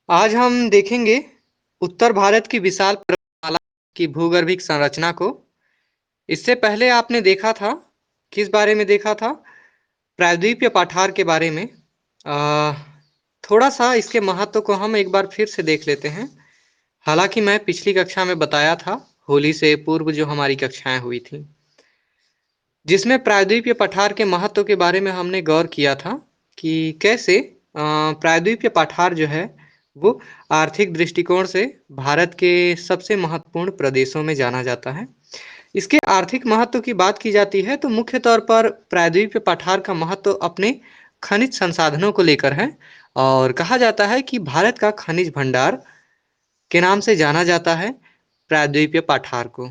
आज हम देखेंगे उत्तर भारत की विशाल पर्वतमाला की भूगर्भिक संरचना को। इससे पहले आपने देखा था, किस बारे में देखा था? प्रायद्वीपीय पठार के बारे में। थोड़ा सा इसके महत्व को हम एक बार फिर से देख लेते हैं। हालांकि मैं पिछली कक्षा में बताया था, होली से पूर्व जो हमारी कक्षाएं हुई थी, जिसमें प्रायद्वीपीय पठार के महत्व के बारे में हमने गौर किया था कि कैसे प्रायद्वीपीय पठार जो है वो आर्थिक दृष्टिकोण से भारत के सबसे महत्वपूर्ण प्रदेशों में जाना जाता है। इसके आर्थिक महत्व की बात की जाती है तो मुख्य तौर पर प्रायद्वीपीय पठार का महत्व अपने खनिज संसाधनों को लेकर है, और कहा जाता है कि भारत का खनिज भंडार के नाम से जाना जाता है प्रायद्वीपीय पठार को।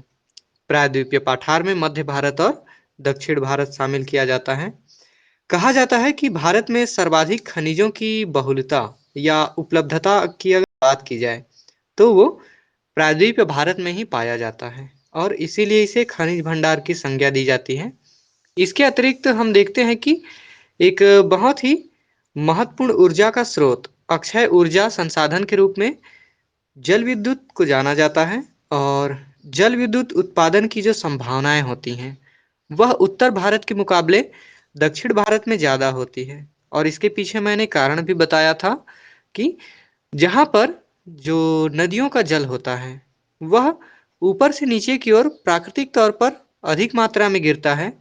प्रायद्वीपीय पठार में मध्य भारत और दक्षिण भारत शामिल किया जाता है। कहा जाता है कि भारत में सर्वाधिक खनिजों की बहुलता या उपलब्धता की अगर बात की जाए तो वो प्रायद्वीपीय भारत में ही पाया जाता है, और इसीलिए इसे खनिज भंडार की संज्ञा दी जाती है। इसके अतिरिक्त हम देखते हैं कि एक बहुत ही महत्वपूर्ण ऊर्जा का स्रोत अक्षय ऊर्जा संसाधन के रूप में जल विद्युत को जाना जाता है। और जल विद्युत उत्पादन की जो संभावनाएं होती हैं वह उत्तर भारत के मुकाबले दक्षिण भारत में ज़्यादा होती है। और इसके पीछे मैंने कारण भी बताया था कि जहाँ पर जो नदियों का जल होता है वह ऊपर से नीचे की ओर प्राकृतिक तौर पर अधिक मात्रा में गिरता है,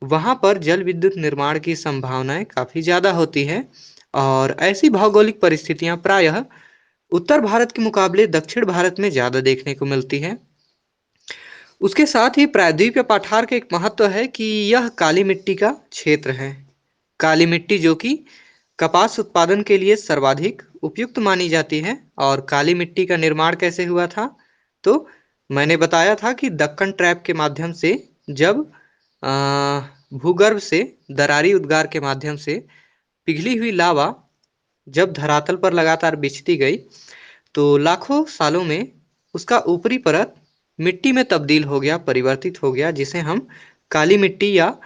वहाँ पर जल विद्युत निर्माण की संभावनाएं काफ़ी ज़्यादा होती है। और ऐसी भौगोलिक परिस्थितियां प्रायः उत्तर भारत के मुकाबले दक्षिण भारत में ज़्यादा देखने को मिलती है। उसके साथ ही प्रायद्वीपीय पठार का एक महत्व है कि यह काली मिट्टी का क्षेत्र है। काली मिट्टी जो कि कपास उत्पादन के लिए सर्वाधिक उपयुक्त मानी जाती है। और काली मिट्टी का निर्माण कैसे हुआ था? तो मैंने बताया था कि दक्कन ट्रैप के माध्यम से जब भूगर्भ से दरारी उद्गार के माध्यम से पिघली हुई लावा जब धरातल पर लगातार बिछती गई तो लाखों सालों में उसका ऊपरी परत मिट्टी में तब्दील हो गया, परिवर्तित हो गया, जिसे हम काली मिट्टी या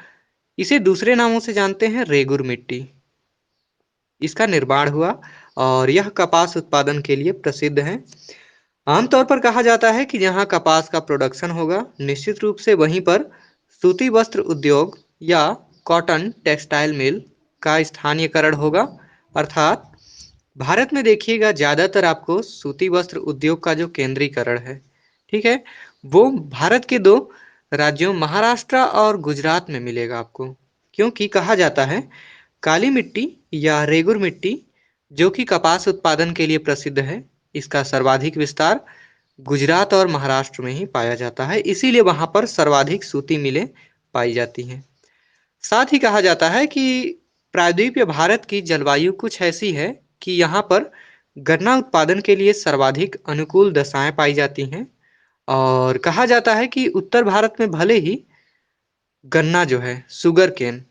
इसे दूसरे नामों से जानते हैं रेगुर मिट्टी, इसका निर्माण हुआ। और यह कपास उत्पादन के लिए प्रसिद्ध है। आमतौर पर कहा जाता है कि जहाँ कपास का प्रोडक्शन होगा निश्चित रूप से वहीं पर सूती वस्त्र उद्योग या कॉटन टेक्सटाइल मिल का स्थानीयकरण होगा। अर्थात भारत में देखिएगा ज़्यादातर आपको सूती वस्त्र उद्योग का जो केंद्रीकरण है, ठीक है, वो भारत के दो राज्यों महाराष्ट्र और गुजरात में मिलेगा आपको। क्योंकि कहा जाता है काली मिट्टी या रेगुर मिट्टी जो कि कपास उत्पादन के लिए प्रसिद्ध है, इसका सर्वाधिक विस्तार गुजरात और महाराष्ट्र में ही पाया जाता है, इसीलिए वहां पर सर्वाधिक सूती मिलें पाई जाती हैं। साथ ही कहा जाता है कि प्रायद्वीपीय भारत की जलवायु कुछ ऐसी है कि यहाँ पर गन्ना उत्पादन के लिए सर्वाधिक अनुकूल दशाएं पाई जाती हैं। और कहा जाता है कि उत्तर भारत में भले ही गन्ना जो है सुगर केन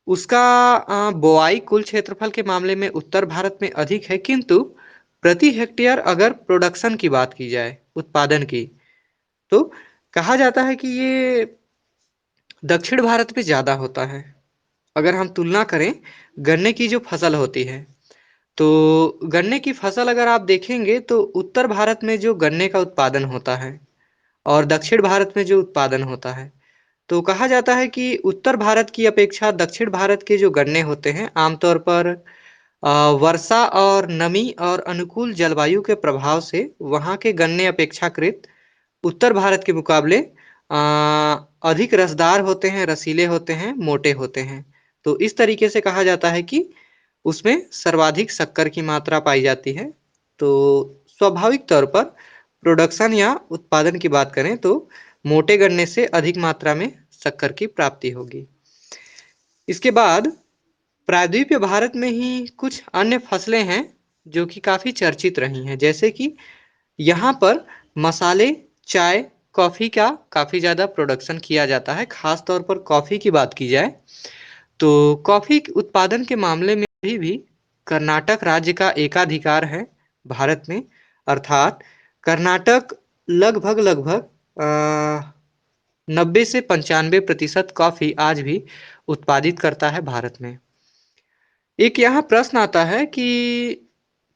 उसका बोआई कुल क्षेत्रफल के मामले में उत्तर भारत में अधिक है, किंतु प्रति हेक्टेयर अगर प्रोडक्शन की बात की जाए उत्पादन की तो कहा जाता है कि ये दक्षिण भारत में ज़्यादा होता है। अगर हम तुलना करें गन्ने की जो फसल होती है तो गन्ने की फसल अगर आप देखेंगे तो उत्तर भारत में जो गन्ने का उत्पादन होता है और दक्षिण भारत में जो उत्पादन होता है तो कहा जाता है कि उत्तर भारत की अपेक्षा दक्षिण भारत के जो गन्ने होते हैं आमतौर पर वर्षा और नमी और अनुकूल जलवायु के प्रभाव से वहाँ के गन्ने अपेक्षाकृत उत्तर भारत के मुकाबले अधिक रसदार होते हैं, रसीले होते हैं, मोटे होते हैं। तो इस तरीके से कहा जाता है कि उसमें सर्वाधिक शक्कर की मात्रा पाई जाती है। तो स्वाभाविक तौर पर प्रोडक्शन या उत्पादन की बात करें तो मोटे गन्ने से अधिक मात्रा में शक्कर की प्राप्ति होगी। इसके बाद प्रायद्वीपीय भारत में ही कुछ अन्य फसलें हैं जो कि काफ़ी चर्चित रही हैं, जैसे कि यहाँ पर मसाले, चाय, कॉफ़ी का काफ़ी ज़्यादा प्रोडक्शन किया जाता है। खास तौर पर कॉफ़ी की बात की जाए तो कॉफ़ी उत्पादन के मामले में भी कर्नाटक राज्य का एकाधिकार है भारत में। अर्थात कर्नाटक लगभग लगभग 90 से 95% कॉफ़ी आज भी उत्पादित करता है भारत में। एक यहाँ प्रश्न आता है कि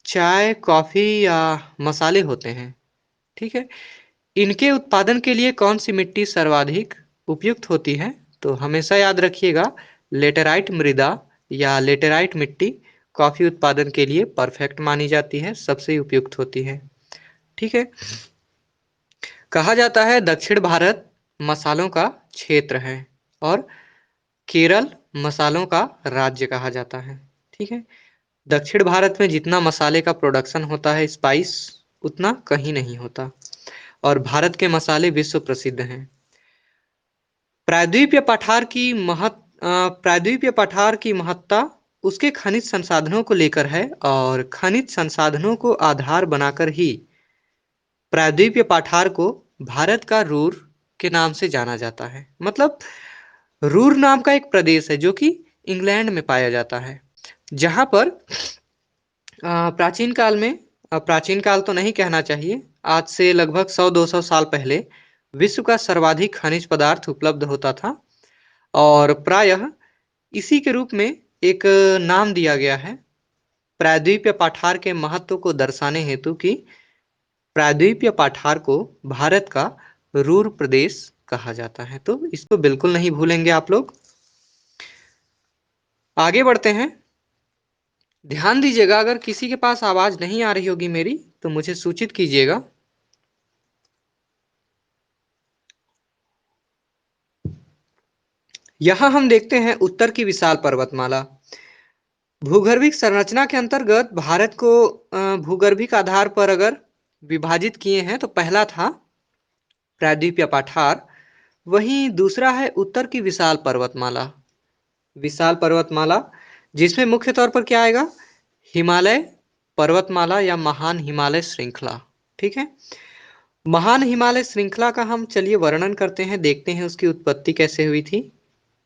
चाय, कॉफ़ी या मसाले होते हैं, ठीक है? इनके उत्पादन के लिए कौन-सी मिट्टी सर्वाधिक उपयुक्त होती है? तो हमेशा याद रखिएगा लेटेराइट मृदा या लेटेराइट मिट्टी कॉफ़ी उत्पादन के लिए परफेक्ट मानी जाती है, सबसे उपयुक्त होती है, ठीक है? कहा जाता है दक्षिण भारत मसालों का क्षेत्र है और केरल मसालों का राज्य कहा जाता है, ठीक है? दक्षिण भारत में जितना मसाले का प्रोडक्शन होता है स्पाइस उतना कहीं नहीं होता और भारत के मसाले विश्व प्रसिद्ध हैं। प्रायद्वीपीय पठार की महत्ता उसके खनिज संसाधनों को लेकर है और खनिज संसाधनों को आधार बनाकर ही प्रायद्वीपीय पठार को भारत का रूर के नाम से जाना जाता है। मतलब रूर नाम का एक प्रदेश है जो कि इंग्लैंड में पाया जाता है, जहां पर प्राचीन काल में प्राचीन काल तो नहीं कहना चाहिए, आज से लगभग 100-200 साल पहले विश्व का सर्वाधिक खनिज पदार्थ उपलब्ध होता था और प्रायः इसी के रूप में एक नाम दिया गया है प्रायद्वीपीय पठार के महत्व को दर्शाने हेतु कि प्रायद्वीपीय पठार को भारत का रूर प्रदेश कहा जाता है। तो इसको बिल्कुल नहीं भूलेंगे आप लोग। आगे बढ़ते हैं। ध्यान दीजिएगा, अगर किसी के पास आवाज नहीं आ रही होगी मेरी तो मुझे सूचित कीजिएगा। यहां हम देखते हैं उत्तर की विशाल पर्वतमाला। भूगर्भिक संरचना के अंतर्गत भारत को भूगर्भिक आधार पर अगर विभाजित किए हैं तो पहला था प्रायद्वीपीय पठार, वहीं दूसरा है उत्तर की विशाल पर्वतमाला। विशाल पर्वतमाला जिसमें मुख्य तौर पर क्या आएगा, हिमालय पर्वतमाला या महान हिमालय श्रृंखला, ठीक है? महान हिमालय श्रृंखला का हम चलिए वर्णन करते हैं, देखते हैं उसकी उत्पत्ति कैसे हुई थी,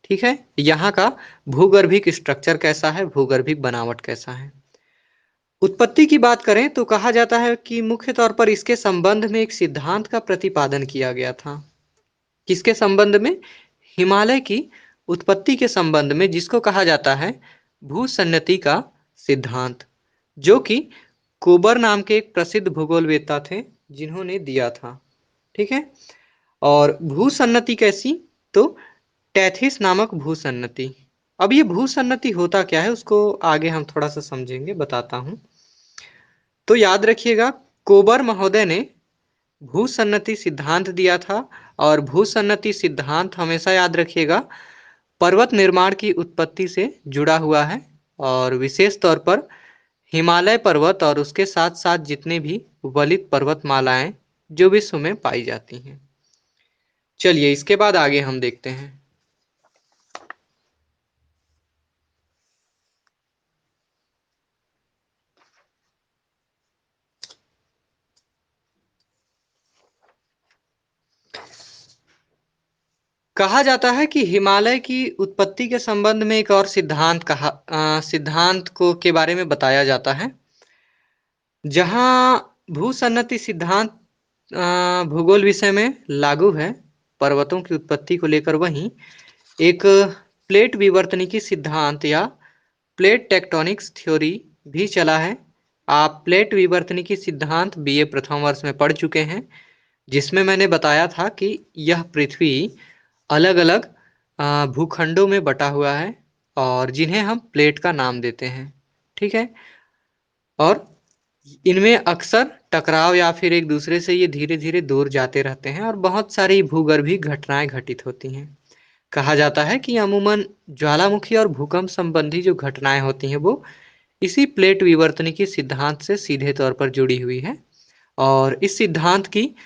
ठीक है? यहाँ का भूगर्भिक स्ट्रक्चर कैसा है, भूगर्भिक बनावट कैसा है। उत्पत्ति की बात करें तो कहा जाता है कि मुख्य तौर पर इसके संबंध में एक सिद्धांत का प्रतिपादन किया गया था। किसके संबंध में? हिमालय की उत्पत्ति के संबंध में, जिसको कहा जाता है भूसन्नति का सिद्धांत, जो कि कोबर नाम के एक प्रसिद्ध भूगोलवेत्ता थे जिन्होंने दिया था, ठीक है? और भूसन्नति कैसी? तो टैथिस नामक भूसन्नति। अब ये भूसन्नति होता क्या है उसको आगे हम थोड़ा सा समझेंगे, बताता हूं। तो याद रखिएगा कोबर महोदय ने भूसन्नति सिद्धांत दिया था और भूसन्नति सिद्धांत हमेशा याद रखिएगा पर्वत निर्माण की उत्पत्ति से जुड़ा हुआ है और विशेष तौर पर हिमालय पर्वत और उसके साथ साथ जितने भी वलित पर्वतमालाएं जो विश्व में पाई जाती हैं। चलिए इसके बाद आगे हम देखते हैं। कहा जाता है कि हिमालय की उत्पत्ति के संबंध में एक और सिद्धांत को के बारे में बताया जाता है, जहां भूसन्नति सिद्धांत भूगोल विषय में लागू है पर्वतों की उत्पत्ति को लेकर, वहीं एक प्लेट विवर्तनिकी सिद्धांत या प्लेट टेक्टोनिक्स थ्योरी भी चला है। आप प्लेट विवर्तनिकी सिद्धांत बीए प्रथम वर्ष में पढ़ चुके हैं, जिसमें मैंने बताया था कि यह पृथ्वी अलग अलग भूखंडों में बटा हुआ है और जिन्हें हम प्लेट का नाम देते हैं, ठीक है? और इनमें अक्सर टकराव या फिर एक दूसरे से ये धीरे धीरे दूर जाते रहते हैं और बहुत सारी भूगर्भीय घटनाएं घटित होती हैं। कहा जाता है कि अमूमन ज्वालामुखी और भूकंप संबंधी जो घटनाएं होती हैं वो इसी प्लेट विवर्तनिकी सिद्धांत से सीधे तौर पर जुड़ी हुई है और इस सिद्धांत की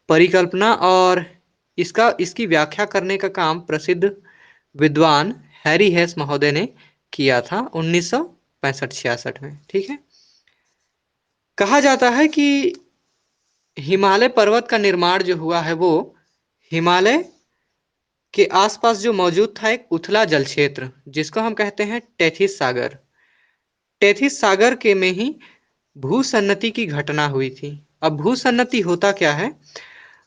परिकल्पना और इसकी व्याख्या करने का काम प्रसिद्ध विद्वान हैरी हेस महोदय ने किया था 1965-66 में, ठीक है? कहा जाता है कि हिमालय पर्वत का निर्माण जो हुआ है वो हिमालय के आसपास जो मौजूद था एक उथला जल क्षेत्र, जिसको हम कहते हैं टेथिस सागर। टेथिस सागर के में ही भूसन्नति की घटना हुई थी। अब भूसन्नति होता क्या है?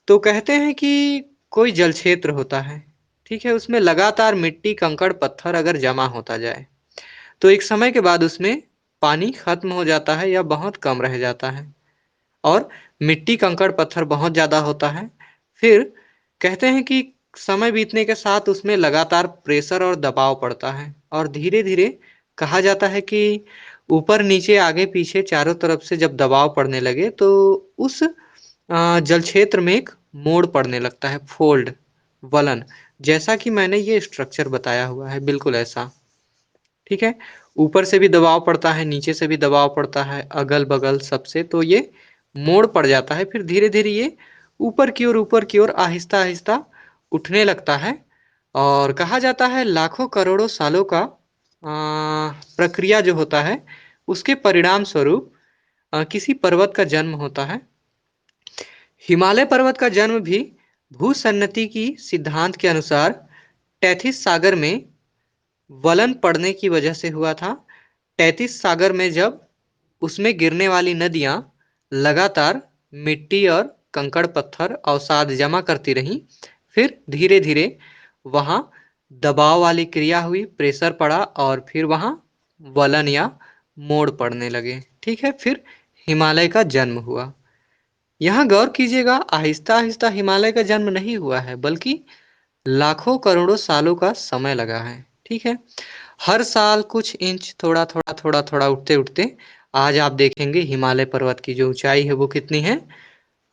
तो कहते हैं कि कोई जल क्षेत्र होता है, ठीक है? उसमें लगातार मिट्टी कंकड़ पत्थर अगर जमा होता जाए तो एक समय के बाद उसमें पानी खत्म हो जाता है या बहुत कम रह जाता है और मिट्टी कंकड़ पत्थर बहुत ज़्यादा होता है। फिर कहते हैं कि समय बीतने के साथ उसमें लगातार प्रेशर और दबाव पड़ता है और धीरे-धीरे कहा जाता है कि ऊपर नीचे आगे पीछे चारों तरफ से जब दबाव पड़ने लगे तो उस जल क्षेत्र में एक मोड़ पड़ने लगता है, फोल्ड, वलन, जैसा कि मैंने ये स्ट्रक्चर बताया हुआ है, बिल्कुल ऐसा। ठीक है? ऊपर से भी दबाव पड़ता है, नीचे से भी दबाव पड़ता है, अगल-बगल सबसे, तो ये मोड़ पड़ जाता है। फिर धीरे-धीरे ये ऊपर की ओर आहिस्ता-आहिस्ता उठने लगता है और कहा जाता है लाखों करोड़ों सालों का प्रक्रिया जो होता है, उसके परिणाम स्वरूप किसी पर्वत का जन्म होता है। हिमालय पर्वत का जन्म भी भूसन्नति की सिद्धांत के अनुसार टैथिस सागर में वलन पड़ने की वजह से हुआ था। टैथिस सागर में जब उसमें गिरने वाली नदियां लगातार मिट्टी और कंकड़ पत्थर अवसाद जमा करती रहीं, फिर धीरे धीरे वहां दबाव वाली क्रिया हुई, प्रेशर पड़ा और फिर वहां वलन या मोड़ पड़ने लगे। ठीक है, फिर हिमालय का जन्म हुआ। यहाँ गौर कीजिएगा, आहिस्ता आहिस्ता हिमालय का जन्म नहीं हुआ है, बल्कि लाखों करोड़ों सालों का समय लगा है। ठीक है, हर साल कुछ इंच थोड़ा थोड़ा थोड़ा थोड़ा उठते उठते आज आप देखेंगे हिमालय पर्वत की जो ऊंचाई है वो कितनी है,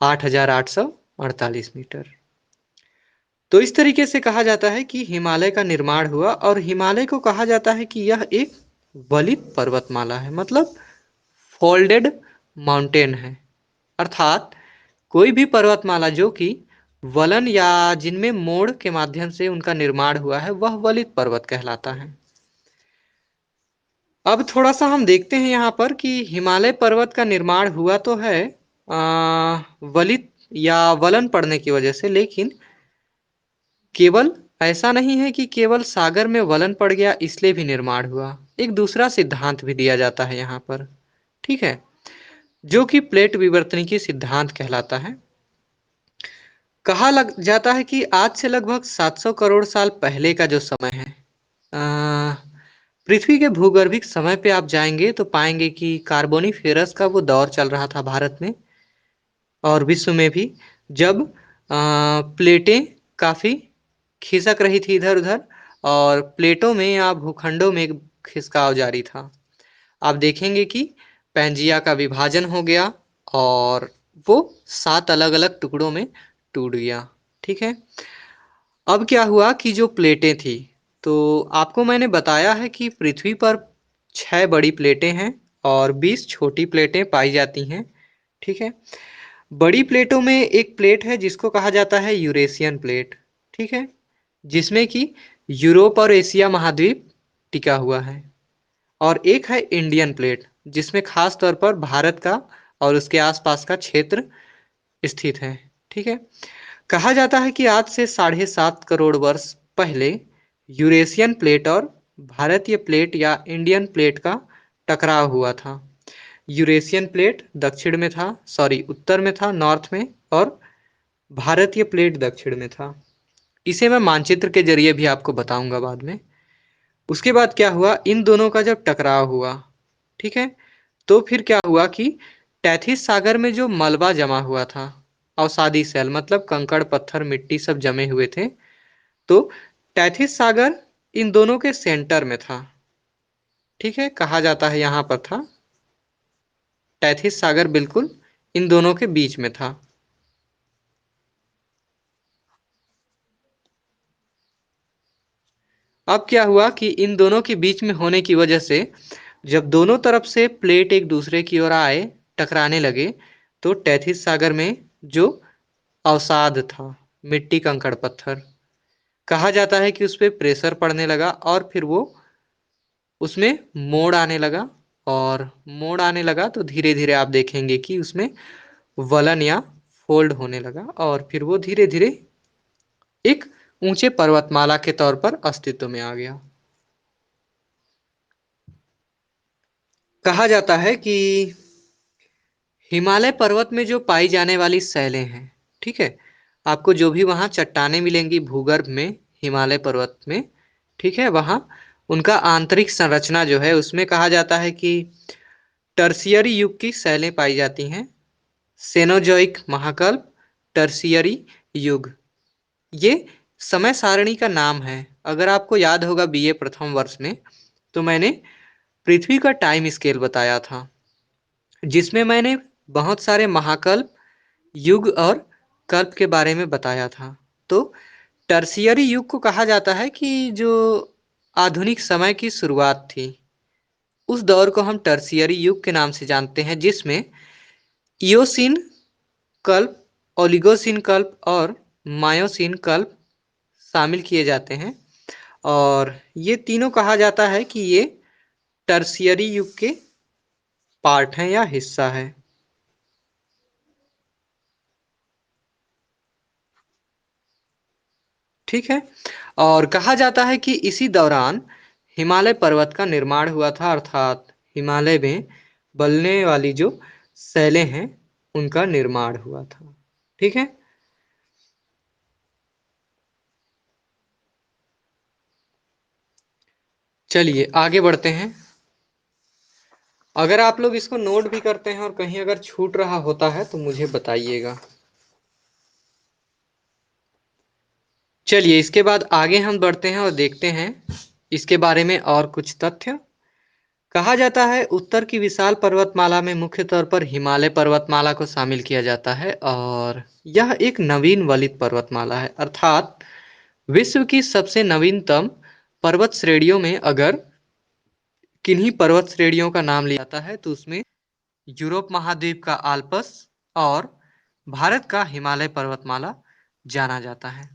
8,848 मीटर। तो इस तरीके से कहा जाता है कि हिमालय का निर्माण हुआ और हिमालय को कहा जाता है कि यह एक वलित पर्वतमाला है, मतलब फोल्डेड माउंटेन है। अर्थात कोई भी पर्वतमाला जो कि वलन या जिनमें मोड़ के माध्यम से उनका निर्माण हुआ है वह वलित पर्वत कहलाता है। अब थोड़ा सा हम देखते हैं यहाँ पर कि हिमालय पर्वत का निर्माण हुआ तो है वलित या वलन पड़ने की वजह से, लेकिन केवल ऐसा नहीं है कि केवल सागर में वलन पड़ गया इसलिए भी निर्माण हुआ। एक दूसरा सिद्धांत भी दिया जाता है यहाँ पर, ठीक है, जो कि प्लेट विवर्तनिकी सिद्धांत कहलाता है। कहा लग जाता है कि आज से लगभग 700 करोड़ साल पहले का जो समय है, पृथ्वी के भूगर्भिक समय पे आप जाएंगे तो पाएंगे कि कार्बोनिफेरस का वो दौर चल रहा था भारत में और विश्व में भी, जब प्लेटें काफी खिसक रही थी इधर उधर और प्लेटों में या भूखंडों में खिसकाव जारी था। आप देखेंगे कि पैंजिया का विभाजन हो गया और वो 7 अलग अलग टुकड़ों में टूट गया। ठीक है, अब क्या हुआ कि जो प्लेटें थी, तो आपको मैंने बताया है कि पृथ्वी पर 6 बड़ी प्लेटें हैं और 20 छोटी प्लेटें पाई जाती हैं। ठीक है, बड़ी प्लेटों में एक प्लेट है जिसको कहा जाता है यूरेशियन प्लेट, ठीक है, जिसमें कि यूरोप और एशिया महाद्वीप टिका हुआ है, और एक है इंडियन प्लेट जिसमें खास तौर पर भारत का और उसके आसपास का क्षेत्र स्थित है। ठीक है, कहा जाता है कि आज से 7.5 करोड़ वर्ष पहले यूरेशियन प्लेट और भारतीय प्लेट या इंडियन प्लेट का टकराव हुआ था। यूरेशियन प्लेट दक्षिण में था, सॉरी उत्तर में था, नॉर्थ में, और भारतीय प्लेट दक्षिण में था। इसे मैं मानचित्र के जरिए भी आपको बताऊंगा बाद में। उसके बाद क्या हुआ, इन दोनों का जब टकराव हुआ, ठीक है, तो फिर क्या हुआ कि टैथिस सागर में जो मलबा जमा हुआ था, अवसादी सेल मतलब कंकड़ पत्थर मिट्टी सब जमे हुए थे, तो टैथिस सागर इन दोनों के सेंटर में था। ठीक है, कहा जाता है यहां पर था, टैथिस सागर बिल्कुल इन दोनों के बीच में था। अब क्या हुआ कि इन दोनों के बीच में होने की वजह से जब दोनों तरफ से प्लेट एक दूसरे की ओर आए, टकराने लगे, तो टैथिस सागर में जो अवसाद था, मिट्टी कंकड़ पत्थर, कहा जाता है कि उस पर प्रेशर पड़ने लगा और फिर वो उसमें मोड़ आने लगा, और मोड़ आने लगा तो धीरे धीरे आप देखेंगे कि उसमें वलन या फोल्ड होने लगा और फिर वो धीरे धीरे एक ऊंचे पर्वतमाला के तौर पर अस्तित्व में आ गया। कहा जाता है कि हिमालय पर्वत में जो पाई जाने वाली शैलें हैं, ठीक है, आपको जो भी वहाँ चट्टानें मिलेंगी भूगर्भ में हिमालय पर्वत में, ठीक है, वहाँ उनका आंतरिक संरचना जो है उसमें कहा जाता है कि टर्शियरी युग की शैलें पाई जाती हैं। सेनोजोइक महाकल्प, टर्शियरी युग, ये समय सारणी का नाम है। अगर आपको याद होगा बीए प्रथम वर्ष में, तो मैंने पृथ्वी का टाइम स्केल बताया था, जिसमें मैंने बहुत सारे महाकल्प, युग और कल्प के बारे में बताया था। तो टर्शियरी युग को कहा जाता है कि जो आधुनिक समय की शुरुआत थी, उस दौर को हम टर्शियरी युग के नाम से जानते हैं, जिसमें इयोसीन कल्प, ओलिगोसीन कल्प और मायोसीन कल्प शामिल किए जाते हैं। और ये तीनों कहा जाता है कि ये टर्शियरी युग के पार्ट हैं या हिस्सा है। ठीक है। और कहा जाता है कि इसी दौरान हिमालय पर्वत का निर्माण हुआ था, अर्थात हिमालय में बनने वाली जो शैलें हैं, उनका निर्माण हुआ था। ठीक है। चलिए आगे बढ़ते हैं। अगर आप लोग इसको नोट भी करते हैं और कहीं अगर छूट रहा होता है तो मुझे बताइएगा। चलिए इसके बाद आगे हम बढ़ते हैं और देखते हैं इसके बारे में और कुछ तथ्य। कहा जाता है उत्तर की विशाल पर्वतमाला में मुख्य तौर पर हिमालय पर्वतमाला को शामिल किया जाता है, और यह एक नवीन वलित पर्वतमाला है, अर्थात विश्व की सबसे नवीनतम पर्वत श्रेणियों में अगर किन्हीं पर्वत श्रेणियों का नाम लिया जाता है तो उसमें यूरोप महाद्वीप का आल्प्स और भारत का हिमालय पर्वतमाला जाना जाता है।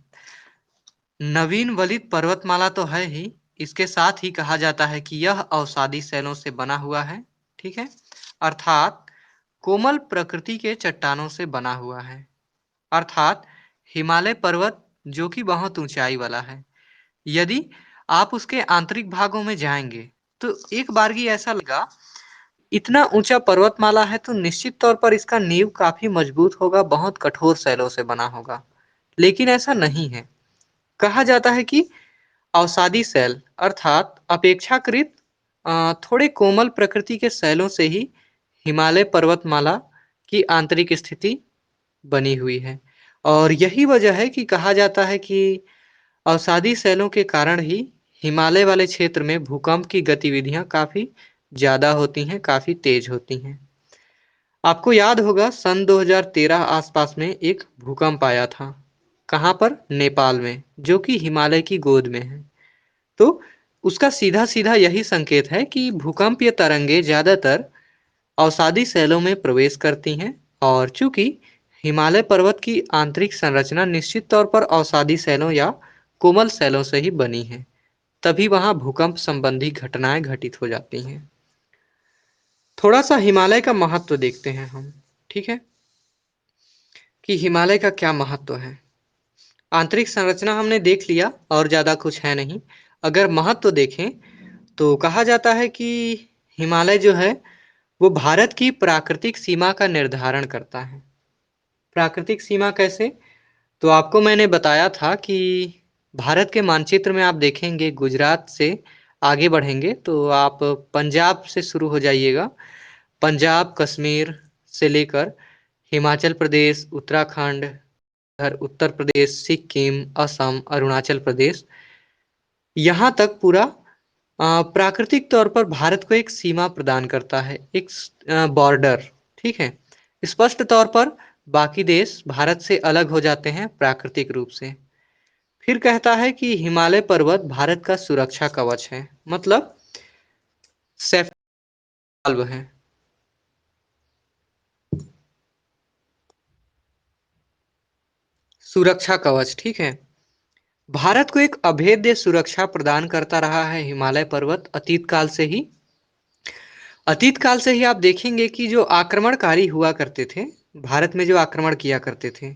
नवीन वलित पर्वतमाला तो है ही, इसके साथ ही कहा जाता है कि यह अवसादी शैलों से बना हुआ है। ठीक है। अर्थात कोमल प्रकृति के चट्टानों से बना हुआ है। अर्थात हिमालय पर्वत जो कि बहुत ऊंचाई वाला है, यदि आप उसके आंतरिक भागों में जाएंगे तो एक बारगी ऐसा लगा, इतना ऊंचा पर्वतमाला है तो निश्चित तौर पर इसका नींव काफी मजबूत होगा, बहुत कठोर शैलों से बना होगा। लेकिन ऐसा नहीं है। कहा जाता है कि अवसादी शैल अर्थात अपेक्षाकृत थोड़े कोमल प्रकृति के शैलों से ही हिमालय पर्वतमाला की आंतरिक स्थिति बनी हुई है। और यही वजह है कि कहा जाता है कि अवसादी शैलों के कारण ही हिमालय वाले क्षेत्र में भूकंप की गतिविधियां काफी ज्यादा होती हैं, काफी तेज होती हैं। आपको याद होगा सन 2013 आसपास में एक भूकंप आया था। कहाँ पर? नेपाल में, जो कि हिमालय की गोद में है। तो उसका सीधा सीधा यही संकेत है कि भूकंपीय तरंगे ज्यादातर अवसादी शैलों में प्रवेश करती हैं, और चूंकि हिमालय पर्वत की आंतरिक संरचना निश्चित तौर पर अवसादी शैलों या कोमल शैलों से ही बनी है, तभी वहां भूकंप संबंधी घटनाएं घटित हो जाती हैं। थोड़ा सा हिमालय का महत्व देखते हैं हम। ठीक है, कि हिमालय का क्या महत्व है। आंतरिक संरचना हमने देख लिया और ज्यादा कुछ है नहीं। अगर महत्व देखें तो कहा जाता है कि हिमालय जो है वो भारत की प्राकृतिक सीमा का निर्धारण करता है। प्राकृतिक सीमा कैसे? तो आपको मैंने बताया था कि भारत के मानचित्र में आप देखेंगे, गुजरात से आगे बढ़ेंगे तो आप पंजाब से शुरू हो जाइएगा। पंजाब, कश्मीर से लेकर हिमाचल प्रदेश, उत्तराखंड, उत्तर प्रदेश, सिक्किम, असम, अरुणाचल प्रदेश, यहाँ तक पूरा प्राकृतिक तौर पर भारत को एक सीमा प्रदान करता है, एक बॉर्डर। ठीक है। स्पष्ट तौर पर बाकी देश भारत से अलग हो जाते हैं प्राकृतिक रूप से। फिर कहता है कि हिमालय पर्वत भारत का सुरक्षा कवच है, मतलब सेफ्टी वाल्व है। सुरक्षा कवच। ठीक है। भारत को एक अभेद्य सुरक्षा प्रदान करता रहा है हिमालय पर्वत अतीत काल से ही। अतीत काल से ही आप देखेंगे कि जो आक्रमणकारी हुआ करते थे, भारत में जो आक्रमण किया करते थे,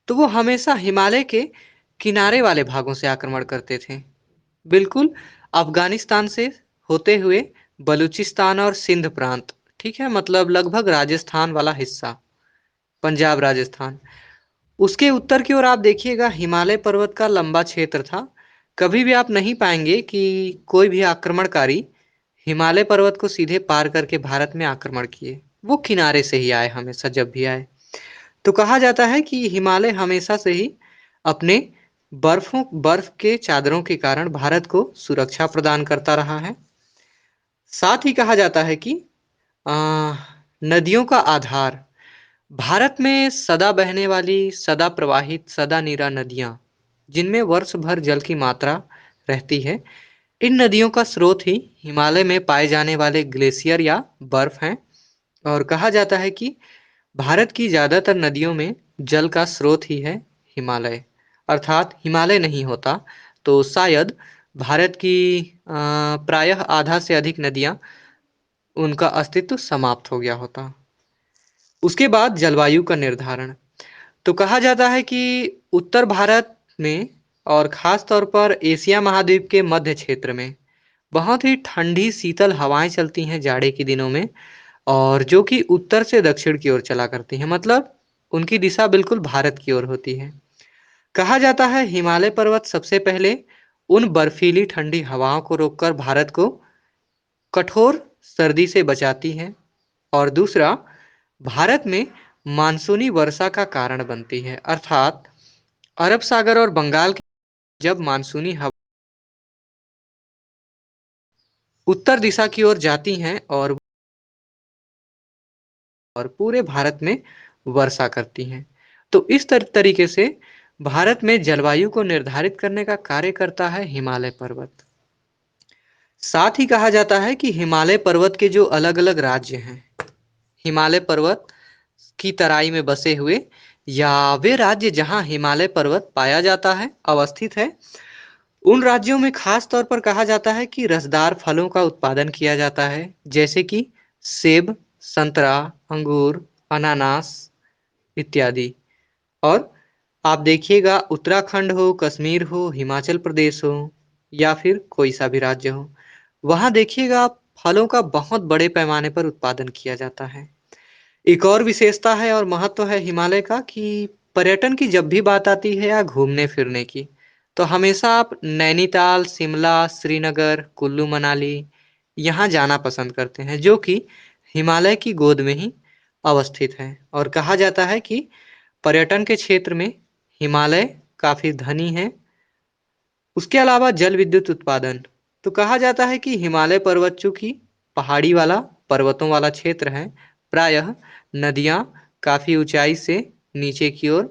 तो वो हमेशा हिमालय के किनारे वाले भागों से आक्रमण करते थे। बिल्कुल अफगानिस्तान से होते हुए बलूचिस्तान और सिंध प्रांत, ठीक है, मतलब लगभग राजस्थान वाला हिस्सा, पंजाब, राजस्थान। उसके उत्तर की ओर आप देखिएगा हिमालय पर्वत का लंबा क्षेत्र था। कभी भी आप नहीं पाएंगे कि कोई भी आक्रमणकारी हिमालय पर्वत को सीधे पार करके भारत में आक्रमण किए। वो किनारे से ही आए हमेशा जब भी आए। तो कहा जाता है कि हिमालय हमेशा से ही अपने बर्फ के चादरों के कारण भारत को सुरक्षा प्रदान करता रहा है। साथ ही कहा जाता है कि अ, नदियों का आधार भारत में सदा बहने वाली, सदा प्रवाहित, सदा नीरा नदियां, जिनमें वर्ष भर जल की मात्रा रहती है। इन नदियों का स्रोत ही हिमालय में पाए जाने वाले ग्लेशियर या बर्फ हैं। और कहा जाता है कि भारत की ज्यादातर नदियों में जल का स्रोत ही है हिमालय। अर्थात हिमालय नहीं होता तो शायद भारत की प्रायः आधा से अधिक नदियां, उनका अस्तित्व समाप्त हो गया होता। उसके बाद जलवायु का निर्धारण। तो कहा जाता है कि उत्तर भारत में और खास तौर पर एशिया महाद्वीप के मध्य क्षेत्र में बहुत ही ठंडी शीतल हवाएं चलती हैं जाड़े के दिनों में, और जो कि उत्तर से दक्षिण की ओर चला करती हैं, मतलब उनकी दिशा बिल्कुल भारत की ओर होती है। कहा जाता है हिमालय पर्वत सबसे पहले उन बर्फीली ठंडी हवाओं को रोककर भारत को कठोर सर्दी से बचाती हैं, और दूसरा भारत में मानसूनी वर्षा का कारण बनती है। अर्थात अरब सागर और बंगाल की जब मानसूनी हवा उत्तर दिशा की ओर जाती हैं और पूरे भारत में वर्षा करती हैं। तो इस तरीके से भारत में जलवायु को निर्धारित करने का कार्य करता है हिमालय पर्वत। साथ ही कहा जाता है कि हिमालय पर्वत के जो अलग अलग राज्य हैं, हिमालय पर्वत की तराई में बसे हुए या वे राज्य जहां हिमालय पर्वत पाया जाता है, अवस्थित है, उन राज्यों में खास तौर पर कहा जाता है कि रसदार फलों का उत्पादन किया जाता है, जैसे कि सेब, संतरा, अंगूर, अनानास इत्यादि। और आप देखिएगा उत्तराखंड हो, कश्मीर हो, हिमाचल प्रदेश हो या फिर कोई सा भी राज्य हो, वहां देखिएगा फलों का बहुत बड़े पैमाने पर उत्पादन किया जाता है। एक और विशेषता है और महत्व है हिमालय का कि पर्यटन की जब भी बात आती है या घूमने फिरने की, तो हमेशा आप नैनीताल, शिमला, श्रीनगर, कुल्लू मनाली यहाँ जाना पसंद करते हैं, जो कि हिमालय की गोद में ही अवस्थित है। और कहा जाता है कि पर्यटन के क्षेत्र में हिमालय काफी धनी है। उसके अलावा जल विद्युत उत्पादन, तो कहा जाता है कि हिमालय पर्वत चूंकि पहाड़ी वाला, पर्वतों वाला क्षेत्र है, प्रायः नदियां काफी ऊंचाई से नीचे की ओर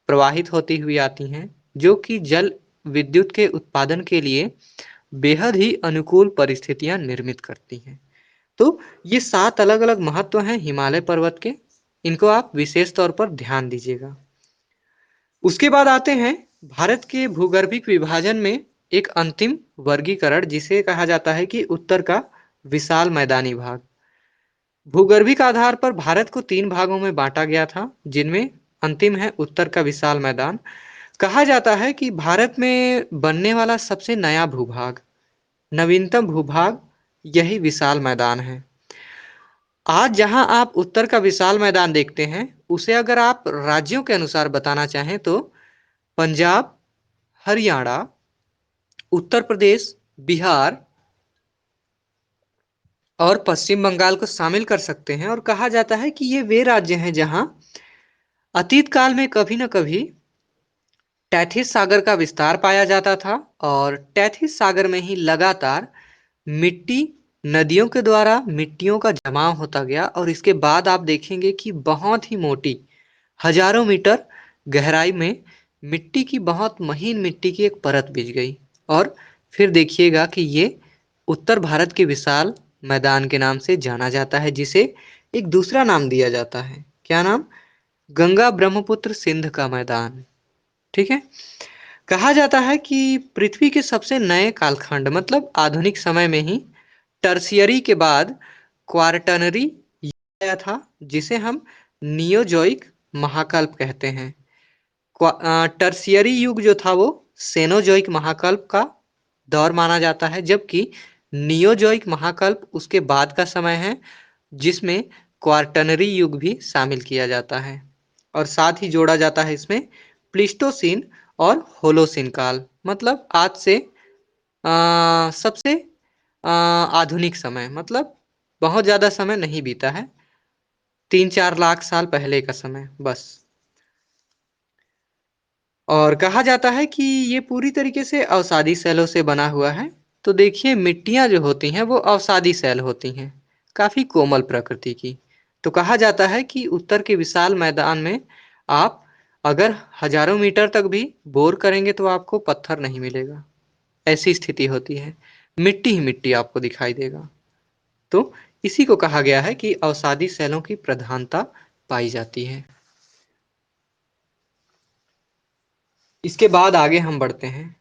प्रवाहित होती हुई आती हैं, जो कि जल विद्युत के उत्पादन के लिए बेहद ही अनुकूल परिस्थितियां निर्मित करती हैं। तो ये 7 अलग अलग महत्व हैं हिमालय पर्वत के, इनको आप विशेष तौर पर ध्यान दीजिएगा। उसके बाद आते हैं भारत के भूगर्भिक विभाजन में एक अंतिम वर्गीकरण, जिसे कहा जाता है कि उत्तर का विशाल मैदानी भाग। भूगर्भिक आधार पर भारत को 3 भागों में बांटा गया था, जिनमें अंतिम है उत्तर का विशाल मैदान। कहा जाता है कि भारत में बनने वाला सबसे नया भूभाग, नवीनतम भूभाग यही विशाल मैदान है। आज जहां आप उत्तर का विशाल मैदान देखते हैं, उसे अगर आप राज्यों के अनुसार बताना चाहें तो पंजाब, हरियाणा, उत्तर प्रदेश, बिहार और पश्चिम बंगाल को शामिल कर सकते हैं। और कहा जाता है कि ये वे राज्य हैं जहां अतीत काल में कभी न कभी टैथिस सागर का विस्तार पाया जाता था, और टैथिस सागर में ही लगातार मिट्टी, नदियों के द्वारा मिट्टियों का जमाव होता गया, और इसके बाद आप देखेंगे कि बहुत ही मोटी, हजारों मीटर गहराई में मिट्टी की, बहुत महीन मिट्टी की एक परत बिछ गई। और फिर देखिएगा कि ये उत्तर भारत के विशाल मैदान के नाम से जाना जाता है, जिसे एक दूसरा नाम दिया जाता है। क्या नाम? गंगा ब्रह्मपुत्र सिंध का मैदान। ठीक है। कहा जाता है कि पृथ्वी के सबसे नए कालखंड, मतलब आधुनिक समय में ही टर्शियरी के बाद क्वार्टनरी आया था, जिसे हम नियोजोइक महाकल्प कहते हैं। टर्शियरी युग जो था वो सेनोजोइक महाकल्प का दौर माना जाता है, जबकि नियोजोइक महाकल्प उसके बाद का समय है, जिसमें क्वार्टनरी युग भी शामिल किया जाता है। और साथ ही जोड़ा जाता है इसमें प्लीस्टोसीन और होलोसीन काल, मतलब आज से सबसे आधुनिक समय मतलब बहुत ज़्यादा समय नहीं बीता है, 3-4 लाख साल पहले का समय बस। और कहा जाता है कि ये पूरी तरीके से अवसादी सेलों से बना हुआ है। तो देखिए मिट्टियाँ जो होती हैं वो अवसादी सेल होती हैं, काफ़ी कोमल प्रकृति की। तो कहा जाता है कि उत्तर के विशाल मैदान में आप अगर हजारों मीटर तक भी बोर करेंगे तो आपको पत्थर नहीं मिलेगा। ऐसी स्थिति होती है, मिट्टी ही मिट्टी आपको दिखाई देगा। तो इसी को कहा गया है कि अवसादी सेलों की प्रधानता पाई जाती है। इसके बाद आगे हम बढ़ते हैं।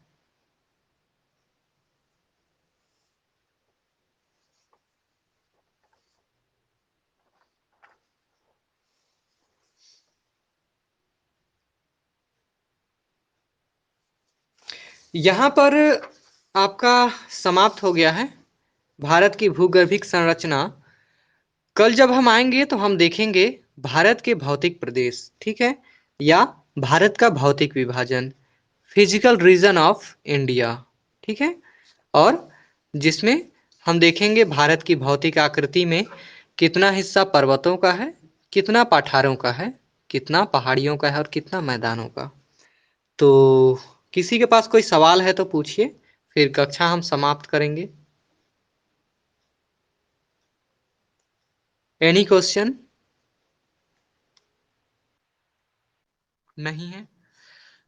यहाँ पर आपका समाप्त हो गया है भारत की भूगर्भिक संरचना। कल जब हम आएंगे तो हम देखेंगे भारत के भौतिक प्रदेश, ठीक है, या भारत का भौतिक विभाजन, फिजिकल रीजन ऑफ इंडिया, ठीक है। और जिसमें हम देखेंगे भारत की भौतिक आकृति में कितना हिस्सा पर्वतों का है, कितना पठारों का है, कितना पहाड़ियों का है और कितना मैदानों का। तो किसी के पास कोई सवाल है तो पूछिए, फिर कक्षा हम समाप्त करेंगे। Any question? नहीं है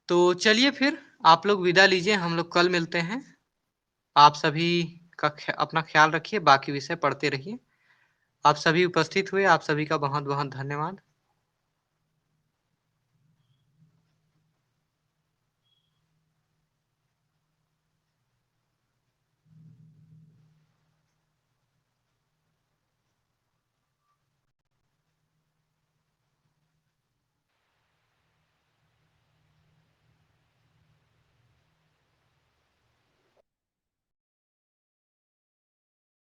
तो चलिए फिर आप लोग विदा लीजिए, हम लोग कल मिलते हैं। आप सभी का अपना ख्याल रखिए, बाकी विषय पढ़ते रहिए। आप सभी उपस्थित हुए, आप सभी का बहुत बहुत धन्यवाद।